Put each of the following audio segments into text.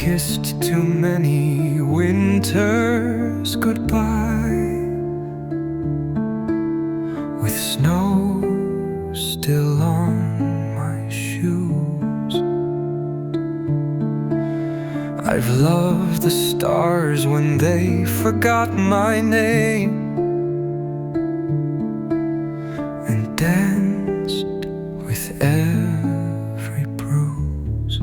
kissed too many winters goodbye, with snow still on my shoes. I've loved the stars when they forgot my name, and danced with every bruise.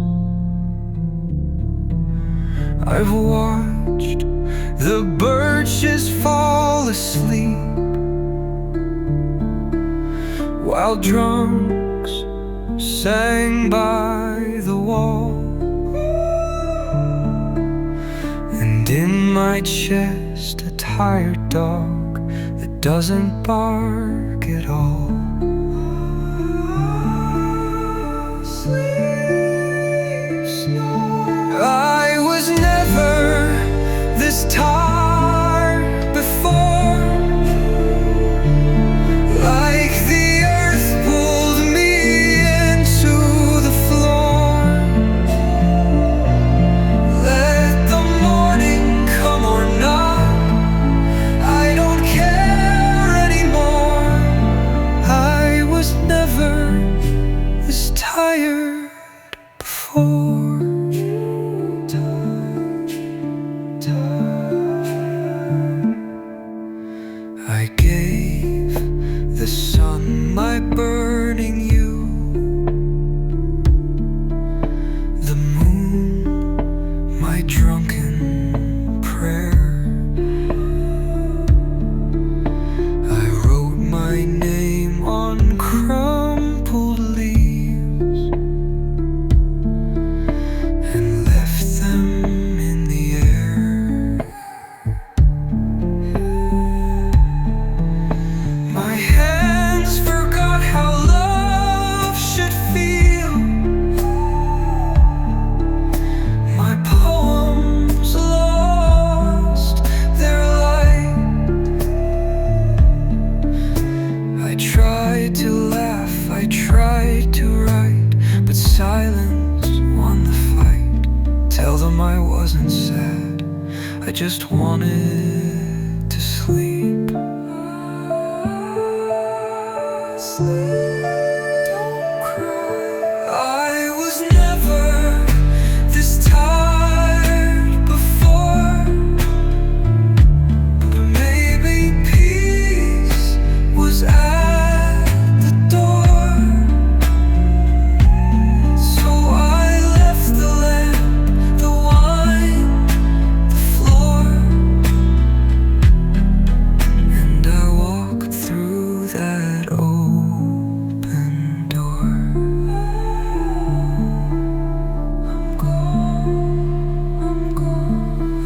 I've watched the birches fall asleep, while drunks sang by the wall. And in my chest a tired dog that doesn't bark at all. Sleep, snore. I was never this tired before, like the earth pulled me into the floor. Let the morning come or not, I don't care anymore. I was never this tired before. I gave the sun my burning you, the moon my drunken prayer. I wrote my name on crumpled leaves and left them in the air. My hands forgot how love should feel. My poems lost their light. I tried to laugh, I tried to write, but silence won the fight. Tell them I wasn't sad, I just wanted to sleep. Sleep, don't cry. I was never this tired before, but maybe peace was at the door. So I left the lamp, the wine, the floor, and I walked through that open door. I'm gone, I'm gone,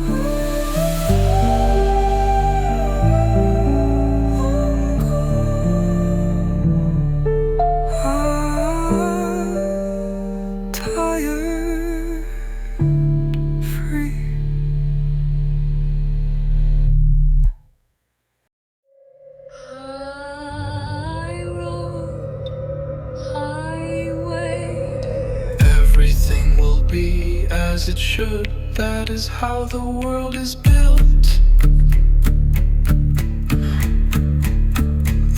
I'm tired, free. I wrote, I waited. Everything will be as it should. That is how the world is built.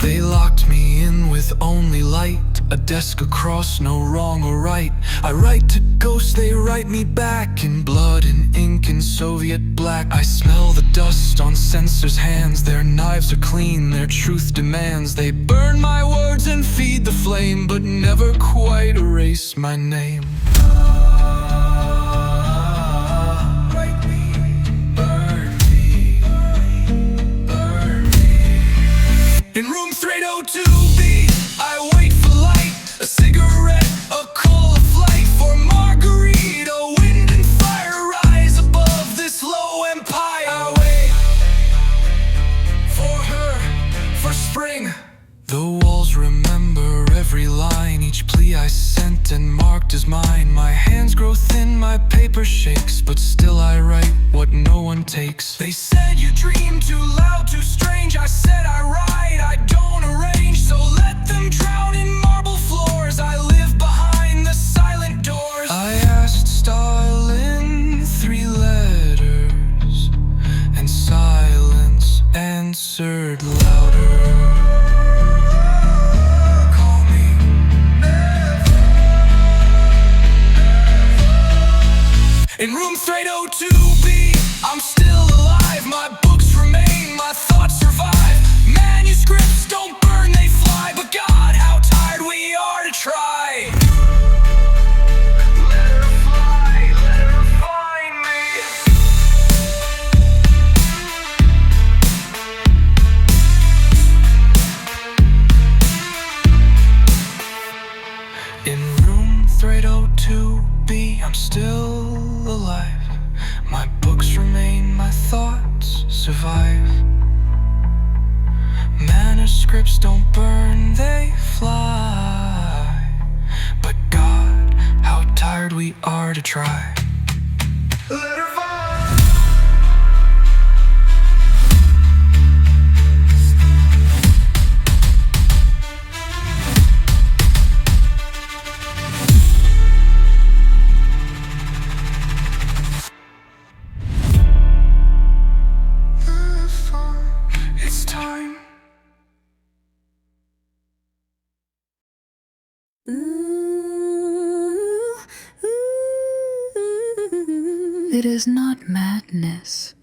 They locked me in with only light, a desk across, no wrong or right. I write to ghosts, they write me back in blood and ink and Soviet black. I smell the dust on censors' hands, their knives are clean, their truth demands. They burn my words and feed the flame, but never quite erase my name. Write me, burn me, burn me. In room 302B, I wait for light, a cigarette, a call of flight for margarita. Wind and fire rise above this low empire. I wait for her, for spring. The walls remember every line, each plea I sent and marked as mine. My hands grow thin, my paper shakes, but still I write what no one takes. They said you dream too loud, too strange. I said I write, I don't arrange. So let them drown in marble floors. I live behind the silent doors. I asked Stalin survive. Manuscripts don't burn, they fly. But God, how tired we are to try. Let her fly. It's time. It is not madness,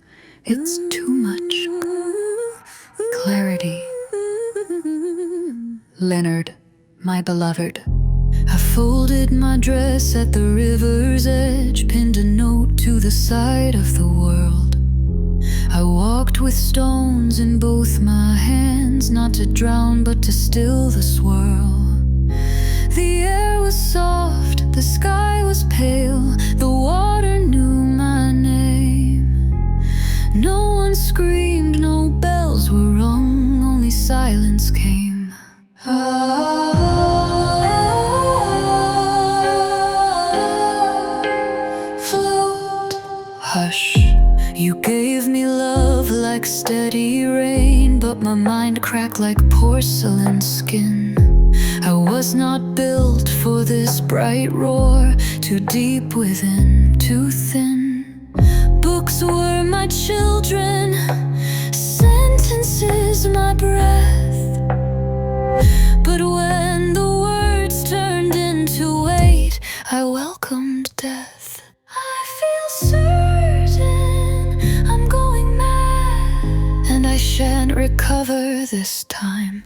it's too much clarity. Leonard, my beloved. I folded my dress at the river's edge, pinned a note to the side of the world. I walked with stones in both my hands, not to drown but to still the swirl. The air was soft, the sky was pale, the water knew my name. No one screamed, no bells were rung, only silence came. Float, hush. You gave me love like steady rain, but my mind cracked like porcelain skin. I was not built for this bright roar, too deep within, too thin. Books were my children, sentences my breath. But when the words turned into weight, I welcomed death. I feel certain I'm going mad, and I shan't recover this time.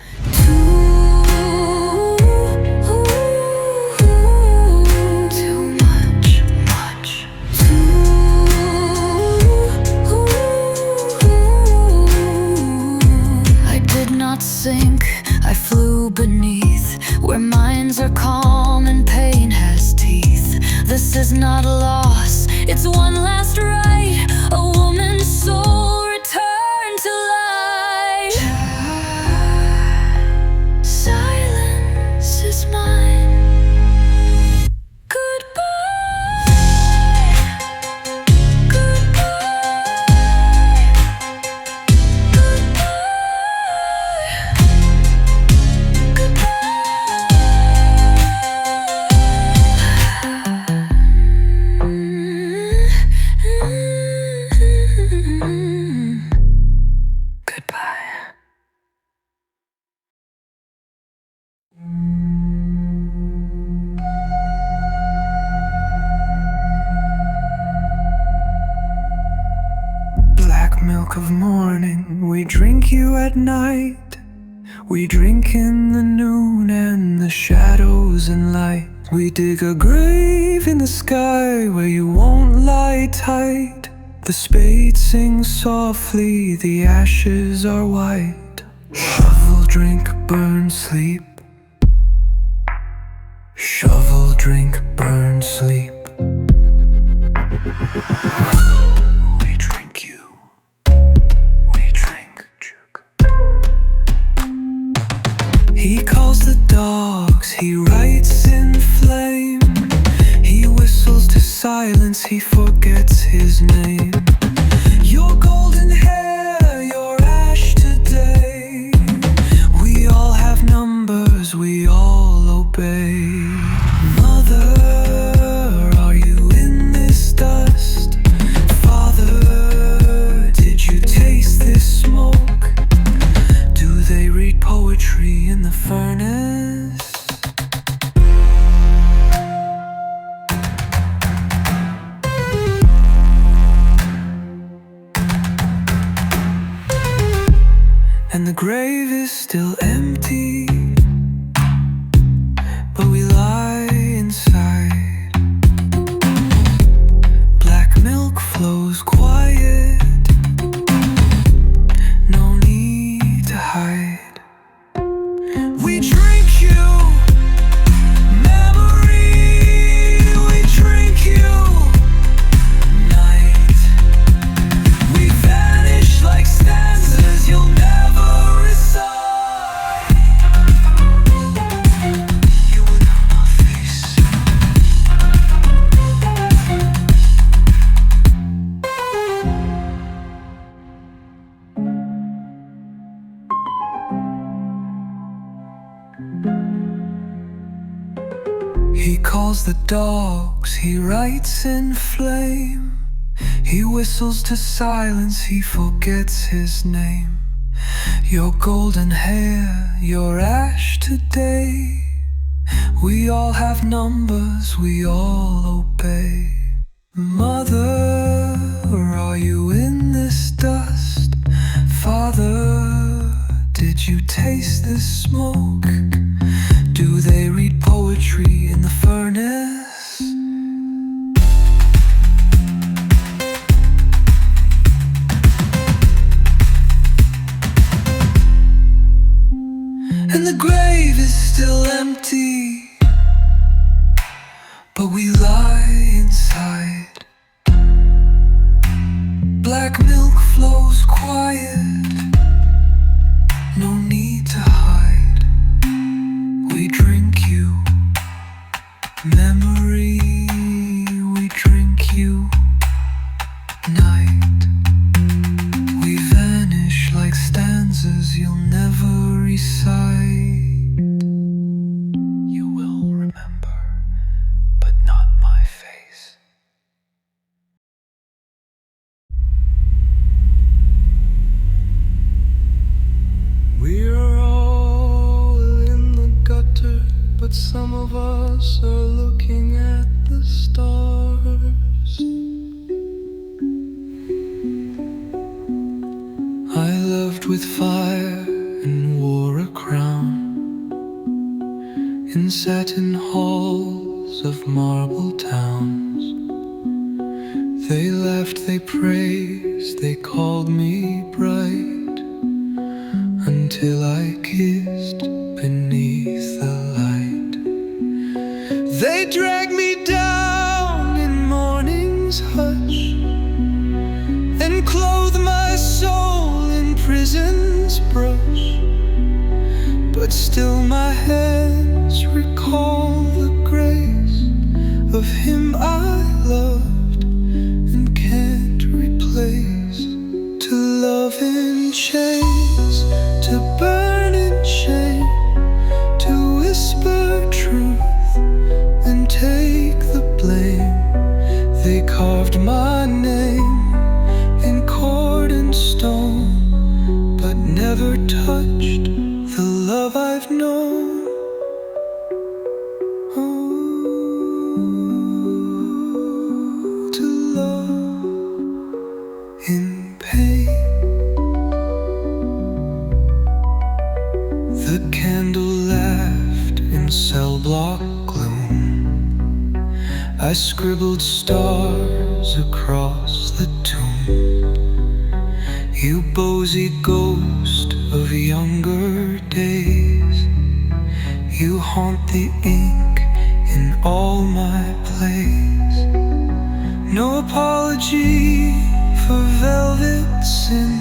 Sink, I flew beneath, where minds are calm and pain has teeth. This is not a loss, it's one last right. A woman's soul returned to life. Silence is mine. Goodbye. Milk of morning, we drink you at night. We drink in the noon and the shadows and light. We dig a grave in the sky where you won't lie tight. The spade sings softly, the ashes are white. Shovel, drink, burn, sleep. Shovel, drink, burn, sleep. We drink you. He calls the dogs, he writes in flame. He whistles to silence, he forgets his name. Your golden hair, your ash today. We all have numbers, we all obey. Mother, are you in this dust? Father, did you taste this smoke? Do they read poetry in the furnace? And the grave is still empty, but we lie inside. Black milk flows quiet, no need to hide. We drink you, memory, we drink you, night. We vanish like calls the dogs, he writes in flame. He whistles to silence, he forgets his name. Your golden hair, your ash today. We all have numbers, we all obey. Mother, are you in this dust? Father, did you taste this smoke? Do they read poetry in the furnace? And the grave is still empty, but we lie inside. Black milk flows quiet, no need to hide. We drink you, memory, we drink you, night. We vanish like stanzas you'll never recite. You will remember, but not my face. We're all in the gutter, but some of us are looking at the stars. I loved with fire and wore a crown in satin halls of marble towns. They laughed, they praised, they called me bright, until I kissed beneath the light. They dragged me down in morning's hush and clothed my soul in prison's brush. But still my hands recall the grace of him I loved and can't replace. To love in chains, to burn in shame, to whisper truth and take the blame. They carved my name in cord and stone, but never touched the love I've known. Oh, to love in pain. The candle laughed in cell block gloom. I scribbled stars across the tomb. You bosy ghost of younger days, you haunt the ink in all my plays. No apology for velvet sin,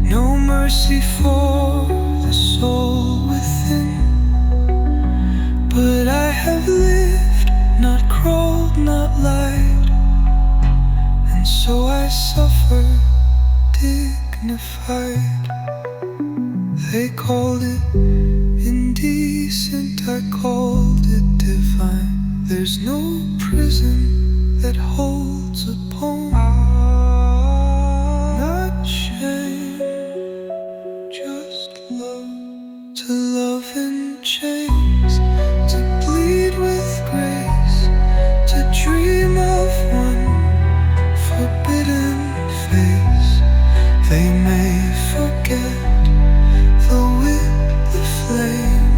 no mercy for the soul within. But I have lived, not crawled, not lied, and so I suffer dignified. They called it indecent, I called it divine. There's no prison that holds a poem, not shame, just love. To love in chains, to bleed with grace, to dream of one forbidden face. They may forget the wit, the flame,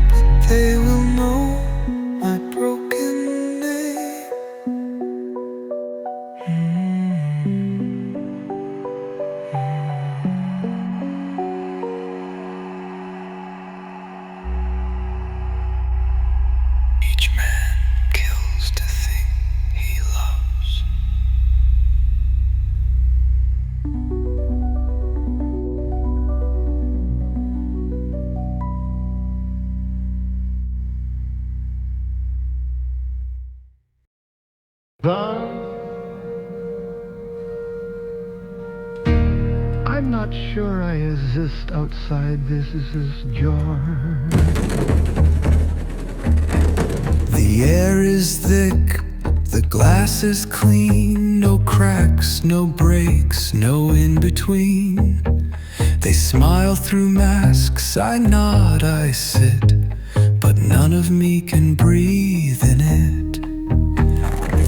but they will know my broken name. Each man kills to think he loves. I'm not sure I exist outside this jar. The air is thick, the glass is clean, no cracks, no breaks, no in-between. They smile through masks, I nod, I sit, but none of me can breathe in it.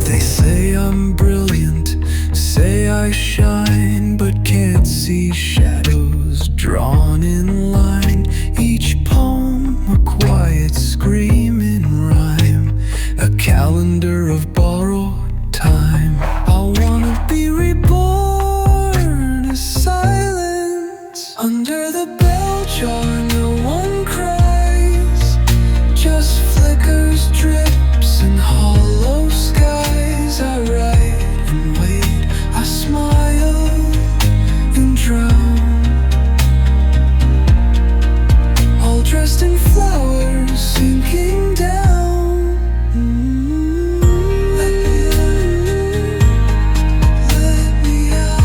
They say I'm brilliant, say I shine, but can't see shadows drawn in line. Each poem a quiet scream in rhyme, a calendar of borrowed time. I wanna be reborn as silence. Under the bell jar no one cries, just flickers, drips and hollow skies. I write and wait, I smile and drown, all dressed in flowers sinking down. Let me out.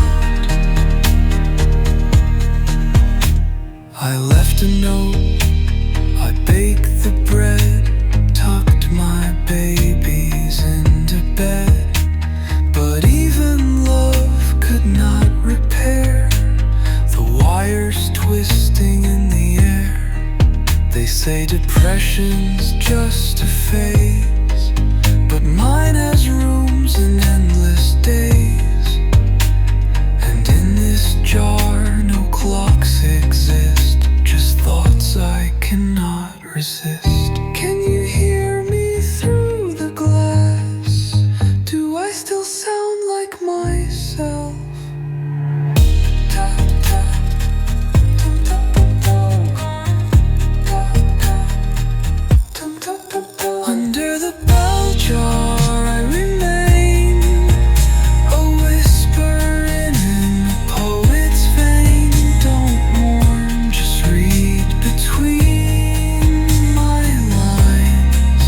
I left a note, I baked the bread, tucked my babies into bed. But even love could not repair the wires twisting in the air. They say depression's just a phase, but mine has rooms and endless days. And in this jar no clocks exist, just thoughts I cannot resist. Can you hear me through the glass? Do I still sound like myself? Under the bell jar I remain, a whisper in a poet's vein. Don't mourn, just read between my lines.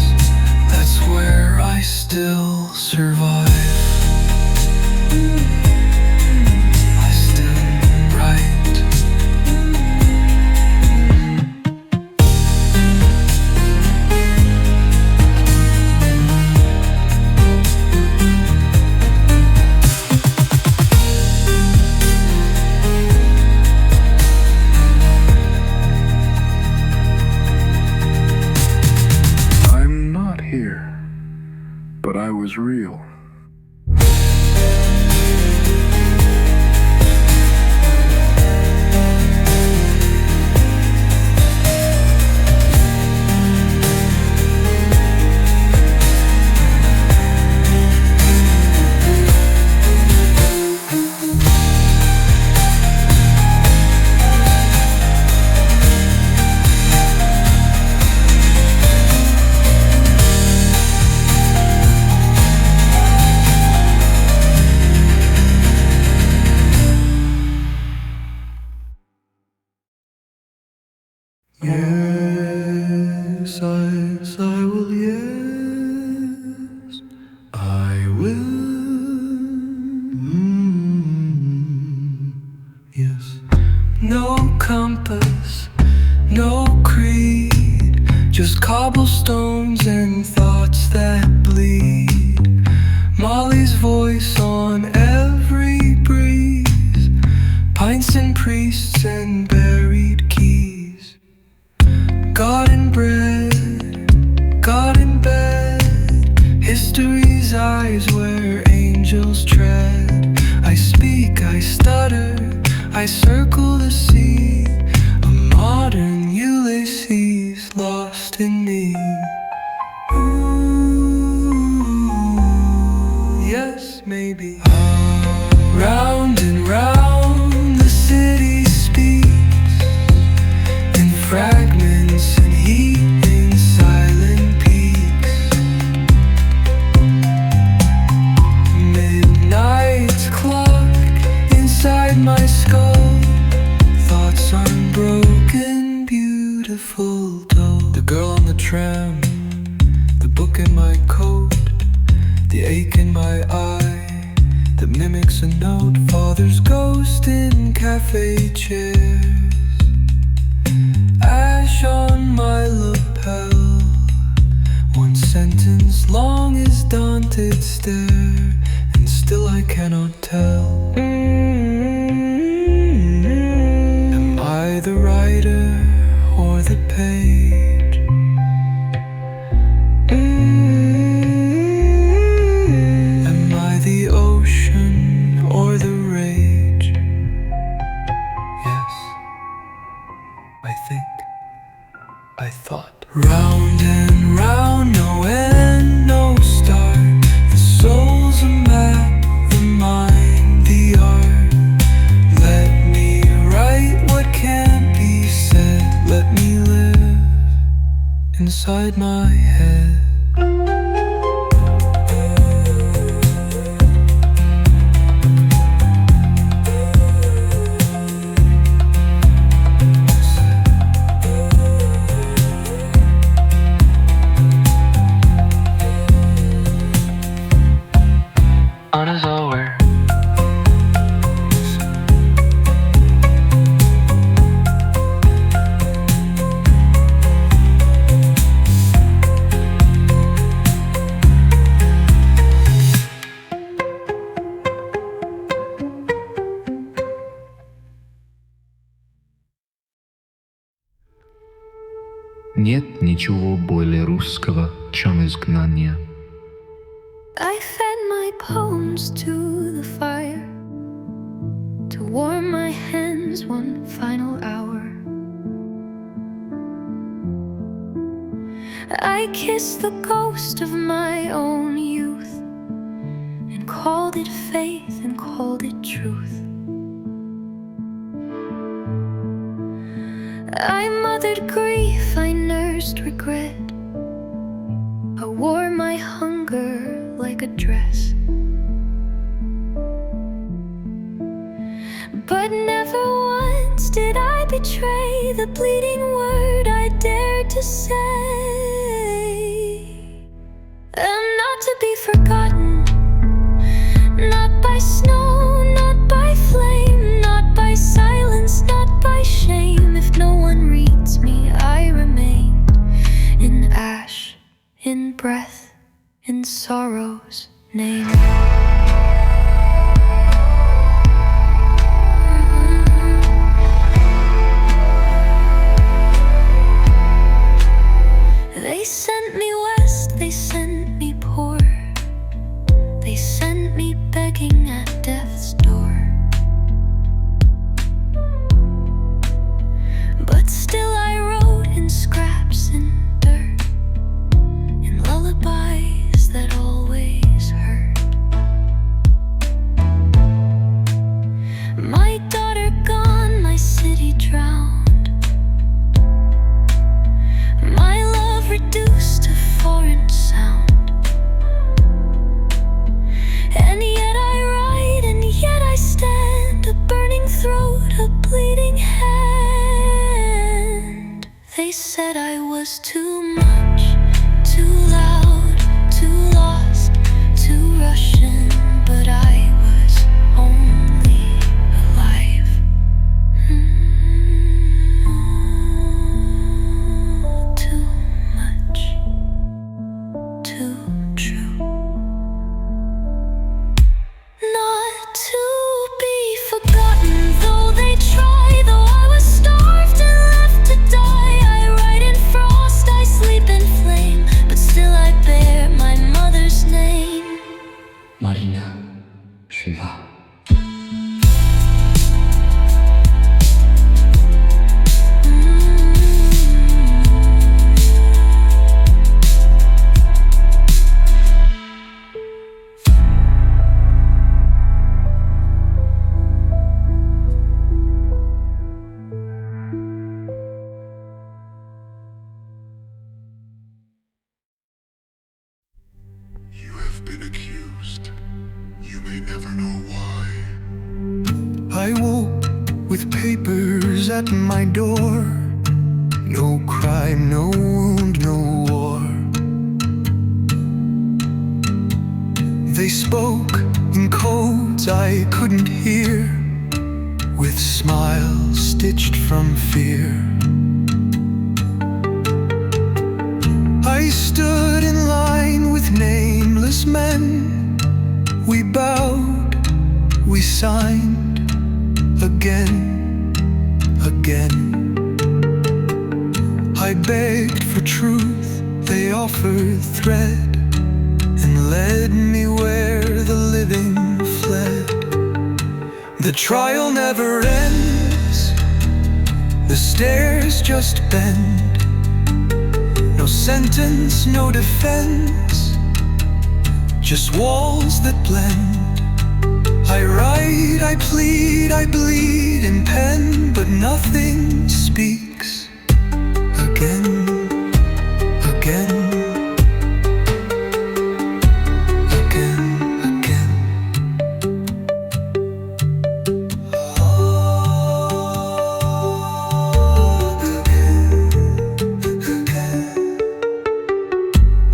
That's where I still survive. I still write. I'm not here, but I was real. Yes, I will, yes, I will. Yes. No compass, no creed, just cobblestones and thoughts that bleed. Molly's voice on every breeze, pints and priests and buried keys. God in bread, God in bed, history's eyes where angels tread. I speak, I stutter, I circle the sea, a modern Ulysses lost in me. Ooh, yes, maybe. Round and round the city speaks in fragments and heat in silent peaks. Midnight's clock inside my skull, thoughts unbroken, beautiful dull. The girl on the tram, the book in my coat, the ache in my eye that mimics a note. Father's ghost in cafe chairs, ash on my lapel, once sentence long as daunted stare, and still I cannot tell. Am I the writer or the page? Am I the ocean or the rage? Yes, I thought. Round and round, no end, no start. The soul's a map, the mind, the art. Let me write what can't be said. Let me live inside my head. Нет ничего более русского, чем изгнание. I fed my poems to the fire to warm my hands one final hour. I kissed the ghost of my own youth and called it faith and called it truth. I mothered grief, I nursed regret. I wore my hunger like a dress. But never once did I betray the bleeding word I dared to say. I'm not to be forgotten, not by snow, not by flame, not by silence, not by shame. If no one reads me, I remain in ash, in breath, in sorrow's name. They sent me west, they sent me poor. They sent me begging at death's door. But still I wrote in scraps and dirt, in lullabies that always hurt. My daughter gone, my city drowned, my love reduced to foreign sound. And yet I write, and yet I stand, a burning throat, a bleeding hand. They said I was too much, too loud, too lost, too Russian, but I was only alive. Too much, too true. Not to be forgotten, though they try, though I was starved and left to die. I write in frost, I sleep in flame, but still I bear my mother's name. Marina, жива. You have been accused. You may never know why. I woke with papers at my door. No crime, no wound, no war. They spoke in codes I couldn't hear, with smiles stitched from fear. I stood in line We bowed, we signed, again, again. I begged for truth, they offered thread, and led me where the living fled. The trial never ends, the stairs just bend. No sentence, no defense, just walls that blend. I write, I plead, I bleed in pen, but nothing speaks. Again, again, again, again.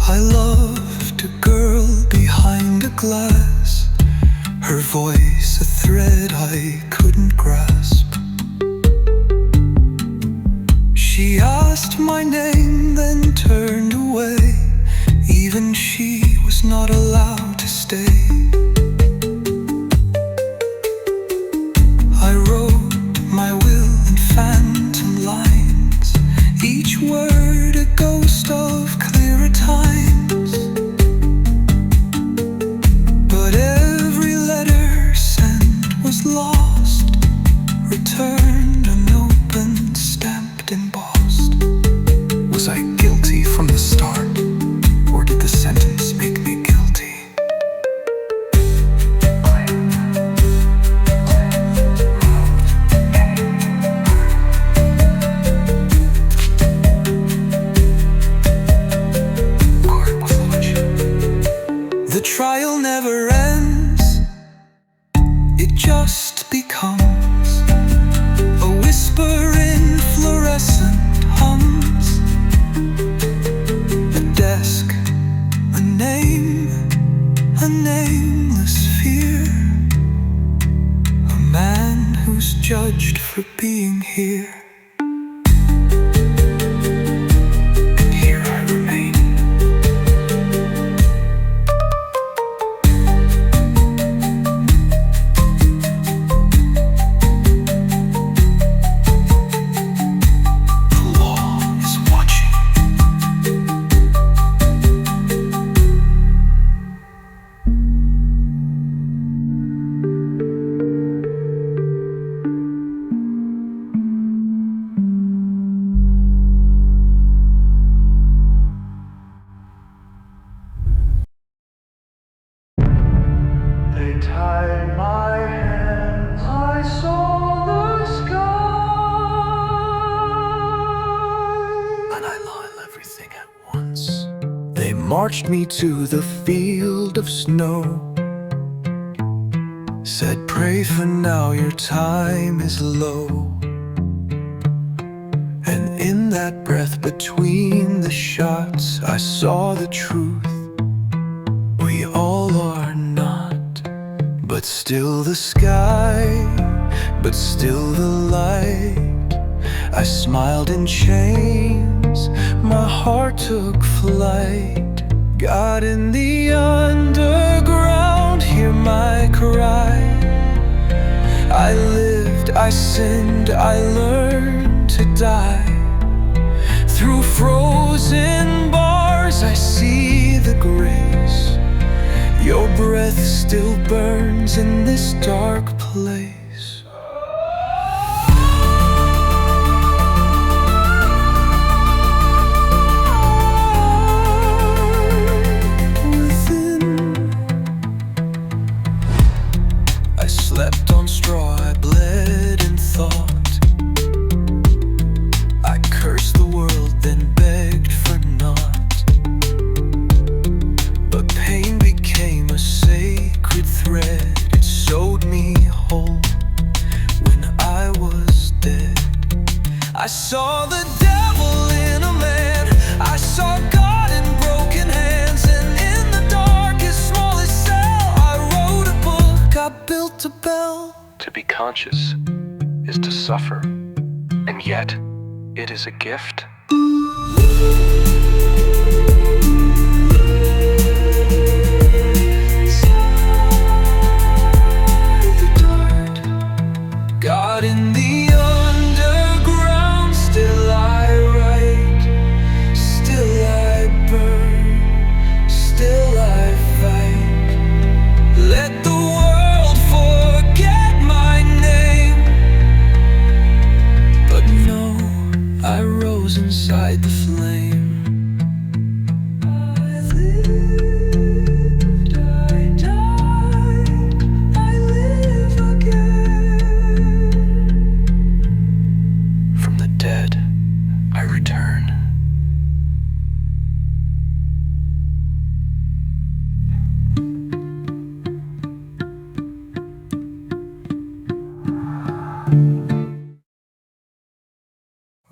I loved a girl behind a glass, her voice a thread I couldn't grasp. She asked my name, then turned away. Even she was not allowed to stay. I wrote my will in phantom lines, each word a ghost of clearer times. But every letter sent was lost, returned unopened, stamped, embossed. Was I guilty from the start, or did the sentence make me guilty? The trial never ends, it just becomes a whisper in fluorescent hums. A desk, a name, a nameless fear. A man who's judged for being here. And here I remain. The law is watching. They tied my hands, I saw the sky. And I learned everything at once. They marched me to the field of snow, said, pray for now, your time is low. And in that breath between the shots, I saw the truth. We all are not, but still the sky, but still the light. I smiled in chains, my heart took flight. God in the underground, hear my cry. I lived, I sinned, I learned to die. Through frozen bars I see the grace. Your breath still burns in this dark place. Within, I slept on straw, I bled in thought. I cursed the world, then begged for naught. But pain became a sacred thread. It sewed me whole when I was dead. I saw the devil in a man, I saw God in broken hands. And in the darkest, smallest cell, I wrote a book, I built a bell. To be conscious is to suffer, and yet it is a gift.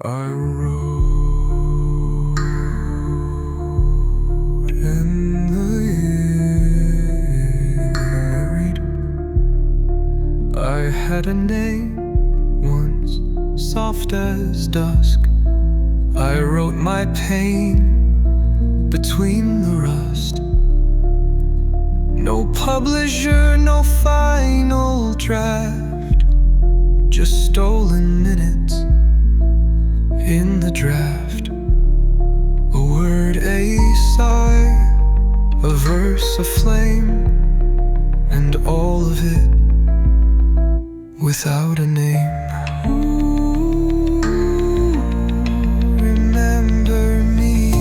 I wrote in the read. I had a name once, soft as dusk. I wrote my pain between the rust. No publisher, no final draft, just stolen minutes in the draft. A word, a sigh, a verse, a flame, and all of it without a name. Ooh, remember me.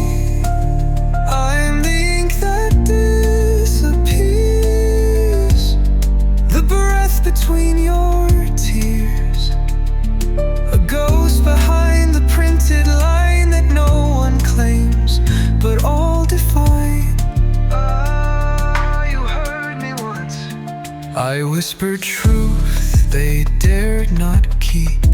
I'm the ink that disappears, the breath between your tears, a ghost behind the printed line that no one claims, but all define. Ah, you heard me once. I whispered truth they dared not keep.